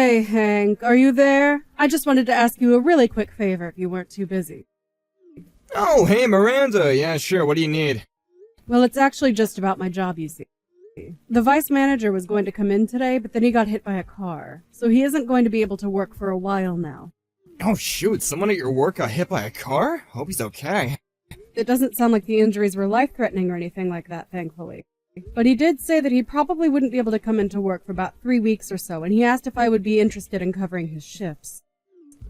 Hey, Hank, are you there? I just wanted to ask you a really quick favor if you weren't too busy. Oh, hey, Miranda. Yeah, sure. What do you need? Well, it's actually just about my job, you see. The vice manager was going to come in today, but then he got hit by a car, so he isn't going to be able to work for a while now. Oh, shoot. Someone at your work got hit by a car? Hope he's okay. It doesn't sound like the injuries were life-threatening or anything like that, thankfully. But he did say that he probably wouldn't be able to come into work for about 3 weeks or so, and he asked if I would be interested in covering his shifts.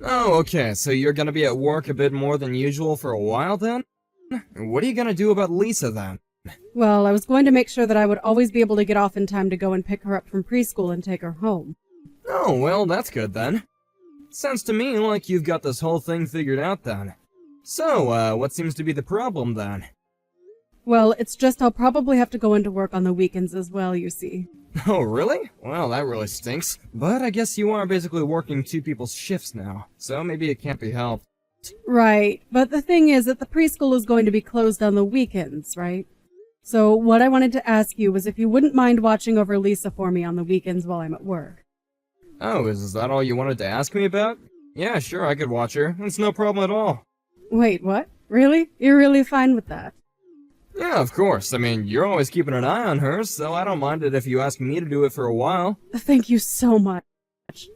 Oh, okay. So you're gonna be at work a bit more than usual for a while then? What are you gonna do about Lisa then? Well, I was going to make sure that I would always be able to get off in time to go and pick her up from preschool and take her home. Oh, well, that's good then. Sounds to me like you've got this whole thing figured out then. So, what seems to be the problem then? Well, it's just I'll probably have to go into work on the weekends as well, you see. Oh, really? Well, that really stinks. But I guess you are basically working two people's shifts now, so maybe it can't be helped. Right, but the thing is that the preschool is going to be closed on the weekends, right? So what I wanted to ask you was if you wouldn't mind watching over Lisa for me on the weekends while I'm at work. Oh, is that all you wanted to ask me about? Yeah, sure, I could watch her. It's no problem at all. Wait, what? Really? You're really fine with that? Yeah, of course. I mean, you're always keeping an eye on her, so I don't mind it if you ask me to do it for a while. Thank you so much.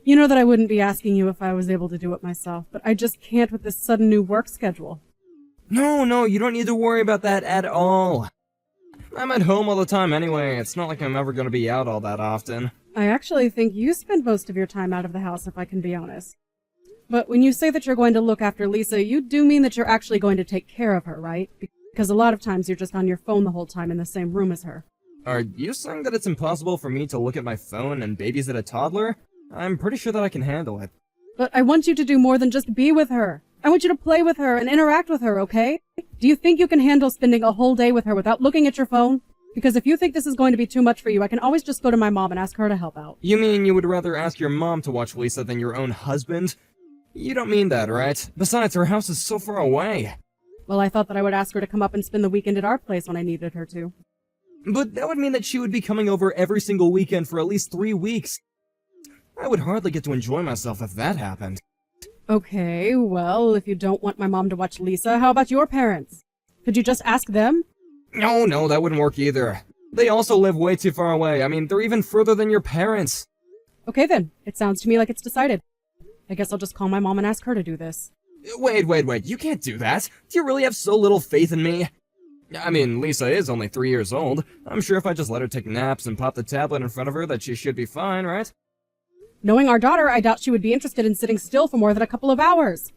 You know that I wouldn't be asking you if I was able to do it myself, but I just can't with this sudden new work schedule. No, you don't need to worry about that at all. I'm at home all the time anyway. It's not like I'm ever going to be out all that often. I actually think you spend most of your time out of the house, if I can be honest. But when you say that you're going to look after Lisa, you do mean that you're actually going to take care of her, right? Because a lot of times you're just on your phone the whole time in the same room as her. Are you saying that it's impossible for me to look at my phone and babysit a toddler? I'm pretty sure that I can handle it. But I want you to do more than just be with her. I want you to play with her and interact with her, okay? Do you think you can handle spending a whole day with her without looking at your phone? Because if you think this is going to be too much for you, I can always just go to my mom and ask her to help out. You mean you would rather ask your mom to watch Lisa than your own husband? You don't mean that, right? Besides, her house is so far away. Well, I thought that I would ask her to come up and spend the weekend at our place when I needed her to. But that would mean that she would be coming over every single weekend for at least 3 weeks. I would hardly get to enjoy myself if that happened. Okay, well, if you don't want my mom to watch Lisa, how about your parents? Could you just ask them? No, that wouldn't work either. They also live way too far away. I mean, they're even further than your parents. Okay then, it sounds to me like it's decided. I guess I'll just call my mom and ask her to do this. Wait, you can't do that. Do you really have so little faith in me? I mean, Lisa is only 3 years old. I'm sure if I just let her take naps and pop the tablet in front of her that she should be fine, right? Knowing our daughter, I doubt she would be interested in sitting still for more than a couple of hours.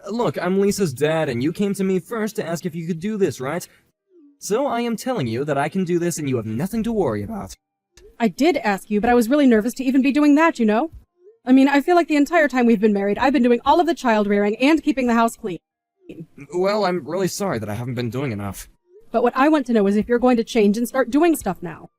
Look, I'm Lisa's dad, and you came to me first to ask if you could do this, right? So I am telling you that I can do this and you have nothing to worry about. I did ask you, but I was really nervous to even be doing that, you know? I mean, I feel like the entire time we've been married, I've been doing all of the child rearing and keeping the house clean. Well, I'm really sorry that I haven't been doing enough. But what I want to know is if you're going to change and start doing stuff now.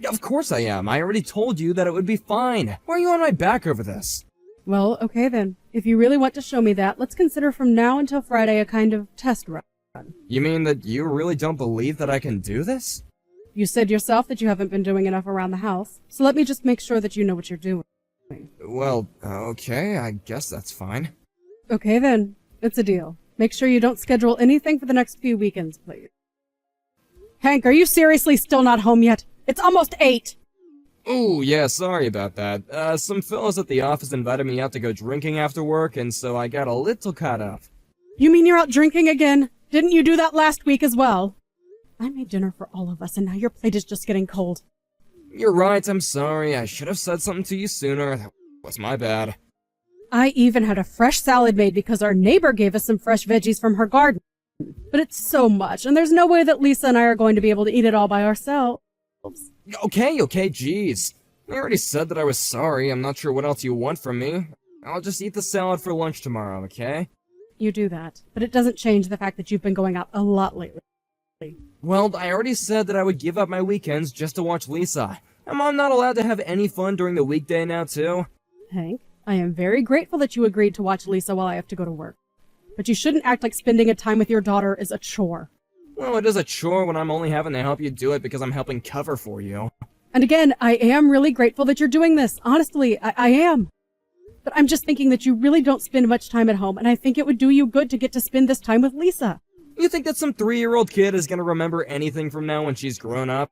Of course I am. I already told you that it would be fine. Why are you on my back over this? Well, okay then. If you really want to show me that, let's consider from now until Friday a kind of test run. You mean that you really don't believe that I can do this? You said yourself that you haven't been doing enough around the house, so let me just make sure that you know what you're doing. Well, okay, I guess that's fine. Okay then, it's a deal. Make sure you don't schedule anything for the next few weekends, please. Hank, are you seriously still not home yet? It's almost 8! Ooh, yeah, sorry about that. Some fellas at the office invited me out to go drinking after work, and so I got a little caught up. You mean you're out drinking again? Didn't you do that last week as well? I made dinner for all of us, and now your plate is just getting cold. You're right, I'm sorry. I should have said something to you sooner. That was my bad. I even had a fresh salad made because our neighbor gave us some fresh veggies from her garden. But it's so much, and there's no way that Lisa and I are going to be able to eat it all by ourselves. Okay, jeez. I already said that I was sorry. I'm not sure what else you want from me. I'll just eat the salad for lunch tomorrow, okay? You do that, but it doesn't change the fact that you've been going out a lot lately. Well, I already said that I would give up my weekends just to watch Lisa. Am I not allowed to have any fun during the weekday now, too? Hank, I am very grateful that you agreed to watch Lisa while I have to go to work. But you shouldn't act like spending a time with your daughter is a chore. Well, it is a chore when I'm only having to help you do it because I'm helping cover for you. And again, I am really grateful that you're doing this. Honestly, I am. But I'm just thinking that you really don't spend much time at home, and I think it would do you good to get to spend this time with Lisa. You think that some 3-year-old kid is gonna remember anything from now when she's grown up?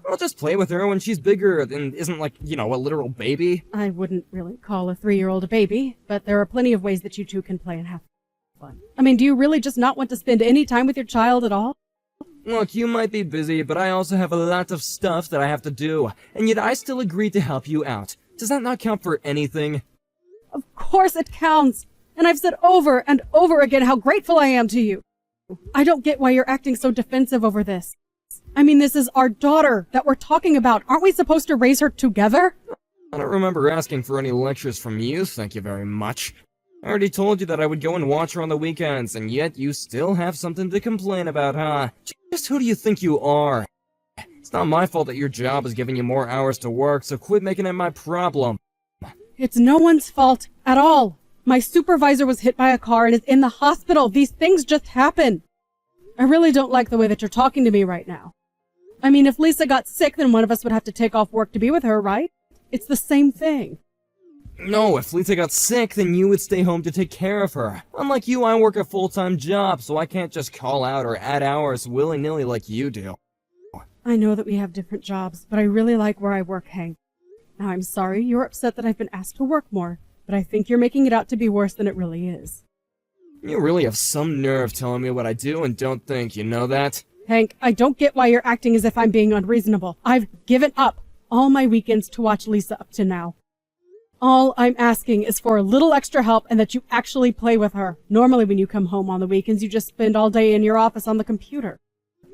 I'll just play with her when she's bigger and isn't like, a literal baby. I wouldn't really call a 3-year-old a baby, but there are plenty of ways that you two can play and have fun. I mean, do you really just not want to spend any time with your child at all? Look, you might be busy, but I also have a lot of stuff that I have to do, and yet I still agreed to help you out. Does that not count for anything? Of course it counts! And I've said over and over again how grateful I am to you. I don't get why you're acting so defensive over this. I mean, this is our daughter that we're talking about. Aren't we supposed to raise her together? I don't remember asking for any lectures from you, thank you very much. I already told you that I would go and watch her on the weekends, and yet you still have something to complain about, huh? Just who do you think you are? It's not my fault that your job is giving you more hours to work, so quit making it my problem. It's no one's fault at all. My supervisor was hit by a car and is in the hospital. These things just happen. I really don't like the way that you're talking to me right now. I mean, if Lisa got sick, then one of us would have to take off work to be with her, right? It's the same thing. No, if Lisa got sick, then you would stay home to take care of her. Unlike you, I work a full-time job, so I can't just call out or add hours willy-nilly like you do. I know that we have different jobs, but I really like where I work, Hank. Now, I'm sorry you're upset that I've been asked to work more, but I think you're making it out to be worse than it really is. You really have some nerve telling me what I do and don't think, you know that? Hank, I don't get why you're acting as if I'm being unreasonable. I've given up all my weekends to watch Lisa up to now. All I'm asking is for a little extra help and that you actually play with her. Normally when you come home on the weekends, you just spend all day in your office on the computer.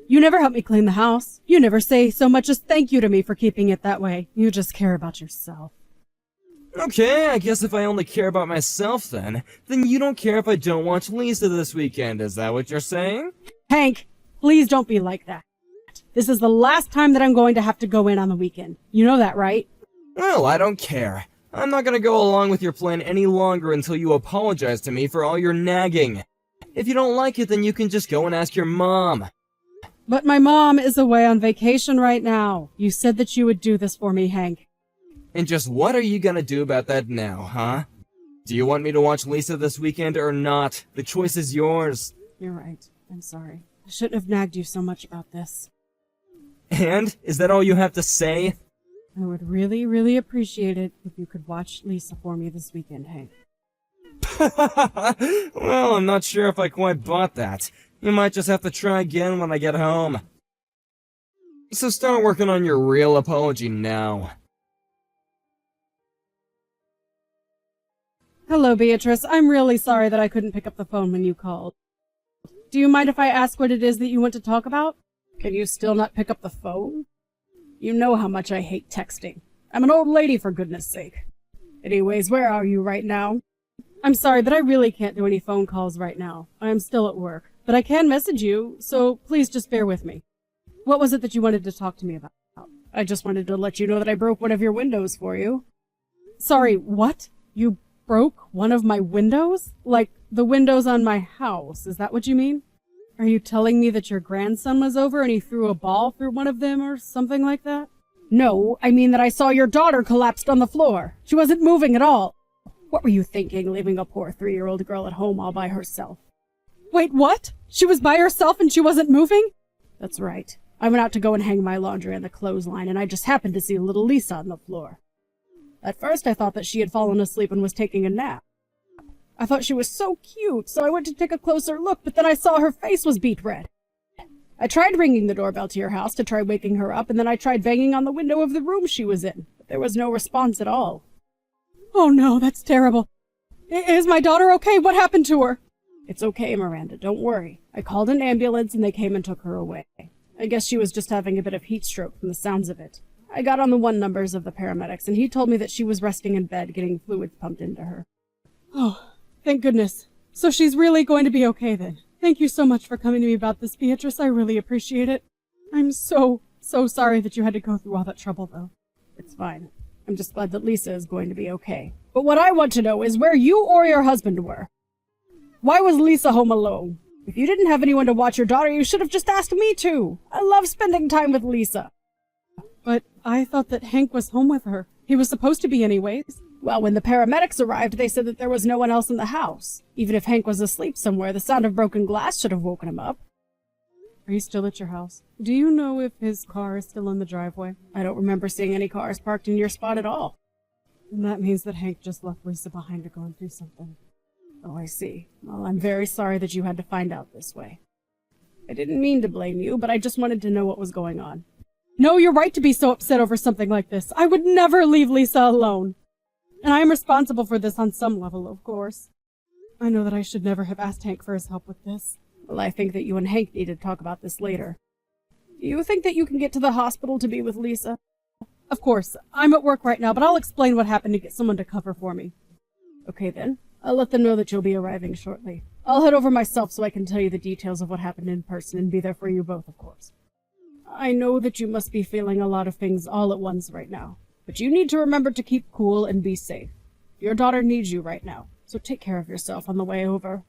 You never help me clean the house. You never say so much as thank you to me for keeping it that way. You just care about yourself. Okay, I guess if I only care about myself then you don't care if I don't watch Lisa this weekend, is that what you're saying? Hank, please don't be like that. This is the last time that I'm going to have to go in on the weekend. You know that, right? Well, I don't care. I'm not gonna go along with your plan any longer until you apologize to me for all your nagging. If you don't like it, then you can just go and ask your mom. But my mom is away on vacation right now. You said that you would do this for me, Hank. And just what are you gonna do about that now, huh? Do you want me to watch Lisa this weekend or not? The choice is yours. You're right. I'm sorry. I shouldn't have nagged you so much about this. And? Is that all you have to say? I would really, really appreciate it if you could watch Lisa for me this weekend, Hank. Well, I'm not sure if I quite bought that. You might just have to try again when I get home. So start working on your real apology now. Hello, Beatrice. I'm really sorry that I couldn't pick up the phone when you called. Do you mind if I ask what it is that you want to talk about? Can you still not pick up the phone? You know how much I hate texting. I'm an old lady, for goodness sake. Anyways, where are you right now? I'm sorry, but I really can't do any phone calls right now. I am still at work. But I can message you, so please just bear with me. What was it that you wanted to talk to me about? I just wanted to let you know that I broke one of your windows for you. Sorry, what? You broke one of my windows? Like, the windows on my house, is that what you mean? Are you telling me that your grandson was over and he threw a ball through one of them or something like that? No, I mean that I saw your daughter collapsed on the floor. She wasn't moving at all. What were you thinking, leaving a poor 3-year-old girl at home all by herself? Wait, what? She was by herself and she wasn't moving? That's right. I went out to go and hang my laundry on the clothesline and I just happened to see little Lisa on the floor. At first I thought that she had fallen asleep and was taking a nap. I thought she was so cute, so I went to take a closer look, but then I saw her face was beet red. I tried ringing the doorbell to your house to try waking her up, and then I tried banging on the window of the room she was in, but there was no response at all. Oh no, that's terrible. Is my daughter okay? What happened to her? It's okay, Miranda, don't worry. I called an ambulance and they came and took her away. I guess she was just having a bit of heat stroke from the sounds of it. I got on the 1 numbers of the paramedics, and he told me that she was resting in bed getting fluids pumped into her. Oh, thank goodness. So she's really going to be okay then. Thank you so much for coming to me about this, Beatrice. I really appreciate it. I'm so sorry that you had to go through all that trouble, though. It's fine. I'm just glad that Lisa is going to be okay. But what I want to know is where you or your husband were. Why was Lisa home alone? If you didn't have anyone to watch your daughter, you should have just asked me to. I love spending time with Lisa. But I thought that Hank was home with her. He was supposed to be anyways. Well, when the paramedics arrived, they said that there was no one else in the house. Even if Hank was asleep somewhere, the sound of broken glass should have woken him up. Are you still at your house? Do you know if his car is still in the driveway? I don't remember seeing any cars parked in your spot at all. And that means that Hank just left Lisa behind her going through something. Oh, I see. Well, I'm very sorry that you had to find out this way. I didn't mean to blame you, but I just wanted to know what was going on. No, you're right to be so upset over something like this. I would never leave Lisa alone. And I am responsible for this on some level, of course. I know that I should never have asked Hank for his help with this. Well, I think that you and Hank need to talk about this later. Do you think that you can get to the hospital to be with Lisa? Of course. I'm at work right now, but I'll explain what happened to get someone to cover for me. Okay, then. I'll let them know that you'll be arriving shortly. I'll head over myself so I can tell you the details of what happened in person and be there for you both, of course. I know that you must be feeling a lot of things all at once right now, but you need to remember to keep cool and be safe. Your daughter needs you right now, so take care of yourself on the way over.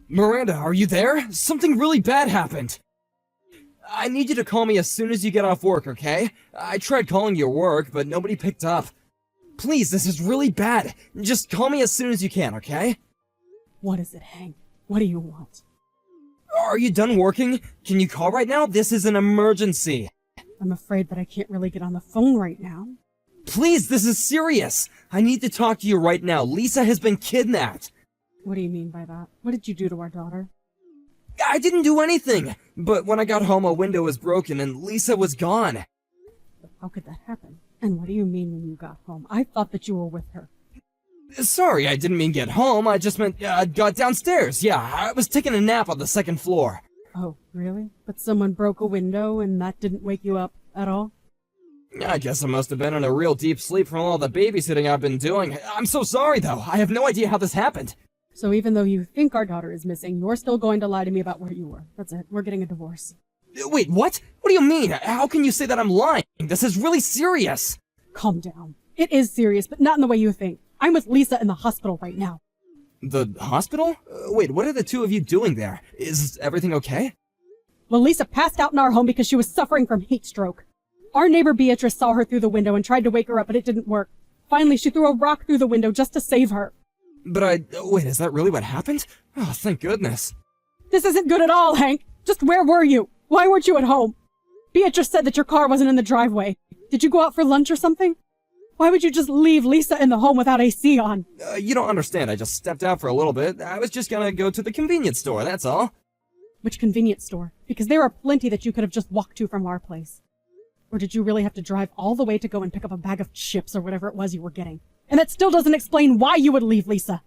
Miranda, are you there? Something really bad happened. I need you to call me as soon as you get off work, okay? I tried calling you at work, but nobody picked up. Please, this is really bad. Just call me as soon as you can, okay? What is it, Hank? What do you want? Are you done working? Can you call right now? This is an emergency. I'm afraid that I can't really get on the phone right now. Please, this is serious. I need to talk to you right now. Lisa has been kidnapped. What do you mean by that? What did you do to our daughter? I didn't do anything. But when I got home, a window was broken and Lisa was gone. How could that happen? And what do you mean when you got home? I thought that you were with her. Sorry, I didn't mean get home. I just meant got downstairs. Yeah, I was taking a nap on the second floor. Oh, really? But someone broke a window and that didn't wake you up at all? I guess I must have been in a real deep sleep from all the babysitting I've been doing. I'm so sorry, though. I have no idea how this happened. So even though you think our daughter is missing, you're still going to lie to me about where you were. That's it. We're getting a divorce. Wait, what? What do you mean? How can you say that I'm lying? This is really serious. Calm down. It is serious, but not in the way you think. I'm with Lisa in the hospital right now. The hospital? Wait, what are the two of you doing there? Is everything okay? Well, Lisa passed out in our home because she was suffering from heat stroke. Our neighbor Beatrice saw her through the window and tried to wake her up, but it didn't work. Finally, she threw a rock through the window just to save her. But wait, is that really what happened? Oh, thank goodness. This isn't good at all, Hank. Just where were you? Why weren't you at home? Beatrice said that your car wasn't in the driveway. Did you go out for lunch or something? Why would you just leave Lisa in the home without AC on? You don't understand. I just stepped out for a little bit. I was just gonna go to the convenience store, that's all. Which convenience store? Because there are plenty that you could have just walked to from our place. Or did you really have to drive all the way to go and pick up a bag of chips or whatever it was you were getting? And that still doesn't explain why you would leave Lisa.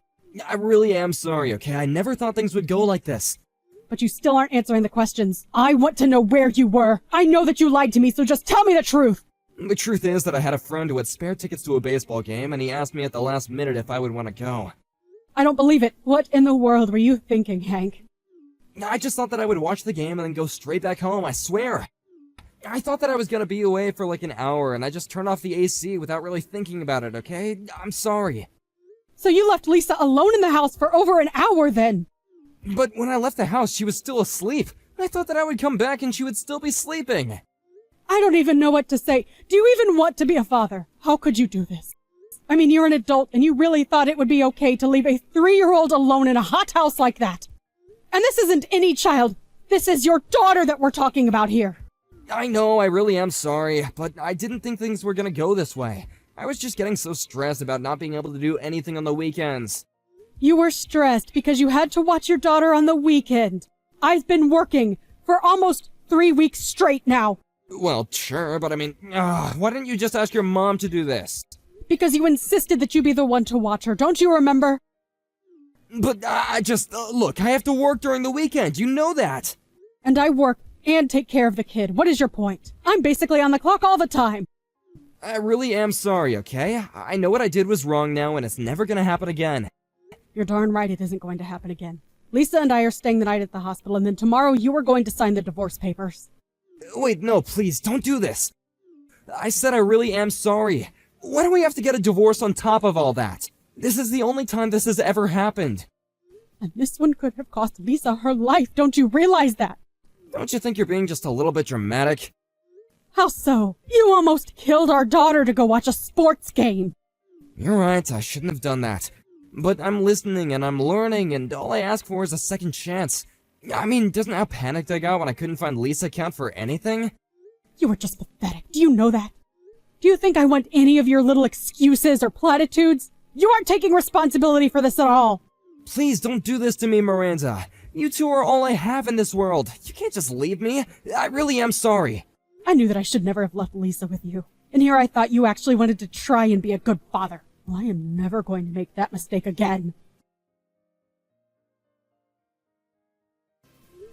I really am sorry, okay? I never thought things would go like this. But you still aren't answering the questions. I want to know where you were. I know that you lied to me, so just tell me the truth. The truth is that I had a friend who had spare tickets to a baseball game, and he asked me at the last minute if I would want to go. I don't believe it. What in the world were you thinking, Hank? I just thought that I would watch the game and then go straight back home, I swear. I thought that I was gonna be away for like an hour, and I just turned off the AC without really thinking about it, okay? I'm sorry. So you left Lisa alone in the house for over an hour then? But when I left the house, she was still asleep. I thought that I would come back and she would still be sleeping. I don't even know what to say. Do you even want to be a father? How could you do this? I mean, you're an adult and you really thought it would be okay to leave a 3-year-old alone in a hot house like that. And this isn't any child. This is your daughter that we're talking about here. I know, I really am sorry, but I didn't think things were gonna go this way. I was just getting so stressed about not being able to do anything on the weekends. You were stressed because you had to watch your daughter on the weekend. I've been working for almost 3 weeks straight now. Well, sure, but I mean, why didn't you just ask your mom to do this? Because you insisted that you be the one to watch her, don't you remember? But I just, look, I have to work during the weekend, you know that. And I work and take care of the kid. What is your point? I'm basically on the clock all the time. I really am sorry, okay? I know what I did was wrong now, and it's never gonna happen again. You're darn right it isn't going to happen again. Lisa and I are staying the night at the hospital, and then tomorrow you are going to sign the divorce papers. Wait, no, please, don't do this. I said I really am sorry. Why do we have to get a divorce on top of all that? This is the only time this has ever happened. And this one could have cost Lisa her life, don't you realize that? Don't you think you're being just a little bit dramatic? How so? You almost killed our daughter to go watch a sports game! You're right, I shouldn't have done that. But I'm listening and I'm learning, and all I ask for is a second chance. I mean, doesn't how panicked I got when I couldn't find Lisa count for anything? You were just pathetic. Do you know that? Do you think I want any of your little excuses or platitudes? You aren't taking responsibility for this at all! Please don't do this to me, Miranda. You two are all I have in this world. You can't just leave me. I really am sorry. I knew that I should never have left Lisa with you. And here I thought you actually wanted to try and be a good father. Well, I am never going to make that mistake again.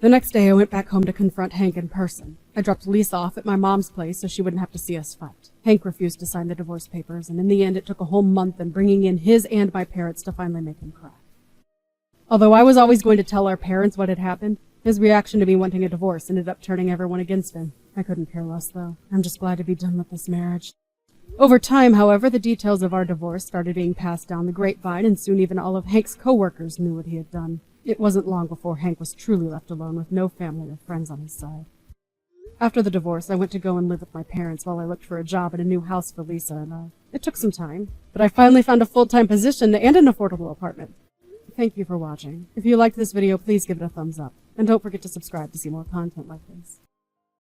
The next day, I went back home to confront Hank in person. I dropped Lisa off at my mom's place so she wouldn't have to see us fight. Hank refused to sign the divorce papers, and in the end, it took a whole month and bringing in his and my parents to finally make him cry. Although I was always going to tell our parents what had happened, his reaction to me wanting a divorce ended up turning everyone against him. I couldn't care less, though. I'm just glad to be done with this marriage. Over time, however, the details of our divorce started being passed down the grapevine, and soon even all of Hank's co-workers knew what he had done. It wasn't long before Hank was truly left alone with no family or friends on his side. After the divorce, I went to go and live with my parents while I looked for a job and a new house for Lisa and I. It took some time, but I finally found a full-time position and an affordable apartment. Thank you for watching. If you liked this video, please give it a thumbs up. And don't forget to subscribe to see more content like this.